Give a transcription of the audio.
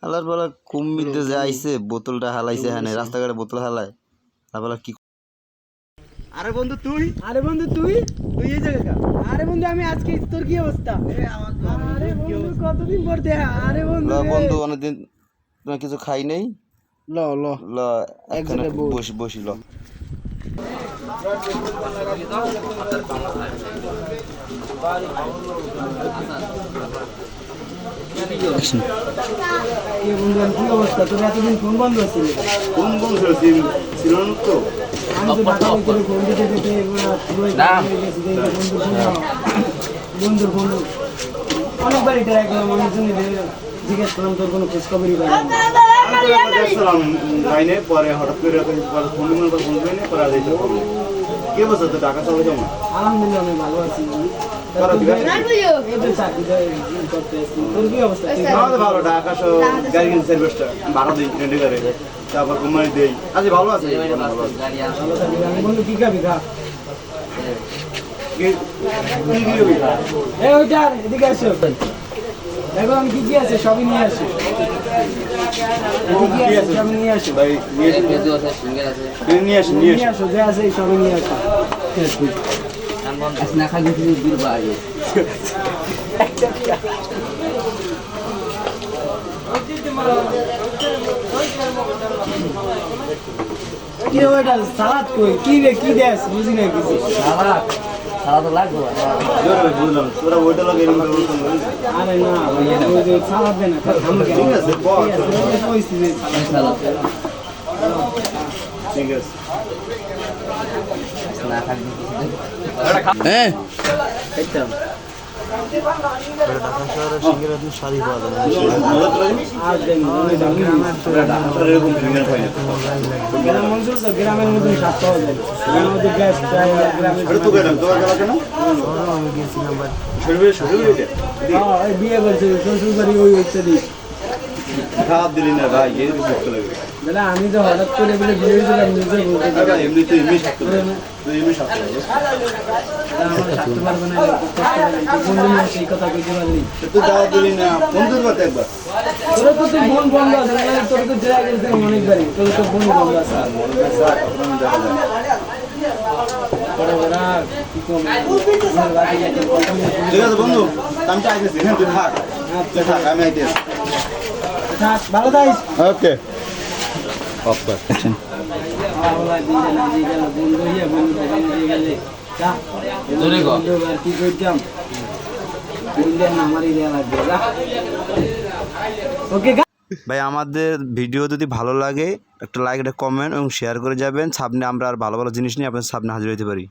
আলার বেলা কুমিতে যে আইছে বোতলটা হালাইছে হ্যাঁ রাস্তাঘাটে বোতল হালায় আর বেলা কি আরে বন্ধু তুই তুই এই জায়গা আরে বন্ধু আমি আজকে তোর কি অবস্থা আরে বন্ধু কতদিন পর দেখা আরে বন্ধু বন্ধু অনেকদিন কিছু খাই নেই ল ল ল এখানে বসি ল কি অবস্থা তোর এতদিন ফোন বন্ধ ছিল কোন বন্ধু ছিল তো আমি তো ঢাকা করে ফোন দিতে বন্ধুর ফোন অনেকবারই ট্রাই করলাম অনেক জন্য জিজ্ঞেস করলাম তোর কোনো খোঁজ খবরই পাই লাইনে পরে হঠাৎ করে ফোন পরে কি অবস্থা তো টাকা চলে কেমন আলহামদুলিল্লাহ আমি ভালো আছি ভালো টাকা গাড়ি সার্ভিসটা ভাড়া দিই ট্রেন্ডে করে তারপর কোম্পানি দেই আজ ভালো আছে বন্ধু কি খাবি খা এদিকে আসো দেখো আমি কি আছে সবই নিয়ে আসি সবই নিয়ে আসো ভাই নিয়ে আসো যে আছে সবই নিয়ে আসো না খালি বীর বাড়ি কি ওইটা সালাদ কই কি রে কি দেস বুঝি না কিছু সালাদ সালাদ লাগবে বুঝলাম তোরা ওইটা লাগে আরে না ওই যে সালাদ দেনা ঠিক আছে সালাদ ঠিক আছে না খালি হ্যাঁ এটা ঢাকা শহরের সিঙ্গারা তুমি শাড়ি পাওয়া যায় আর দেন এরকম ফিঙ্গার পাই না গ্রাম অঞ্চল তো গ্রামের মধ্যে স্বাদ পাওয়া যায় গ্রামের মধ্যে গ্যাস গ্রামের তো কেন তোমার গেল কেন আমি গেছিলাম বাট এই বিয়ে করছে শ্বশুর বাড়ি ওই ইত্যাদি খারাপ দিলি না ভাই এই শক্ত লাগে দাদা আমি তো হঠাৎ করে বলে বিয়ে হয়েছিল নিজে বলতে এমনি তো এমনি শক্ত লাগে এমনি শক্ত লাগে আমার স্বার্থ পারবে না বন্ধু নিয়ে সেই কথা কইতে পারলি তুই দাওয়াত দিলি না ফোন করবো একবার তোর তো তোর ফোন বন্ধ আছে তোর তো জেলা গেছে অনেকবারই তোর তো ফোন বন্ধ আছে ঠিক আছে বন্ধু আমি তো আইতেছি হ্যাঁ তুই থাক থাক আমি আইতেছি ভালো থাকিস ওকে অফ কর কি করতাম আমারই দেওয়া লাগবে ওকে ভাই আমাদের ভিডিও যদি ভালো লাগে একটা লাইক একটা কমেন্ট এবং শেয়ার করে যাবেন সামনে আমরা আর ভালো ভালো জিনিস নিয়ে আপনার সামনে হাজির হতে পারি।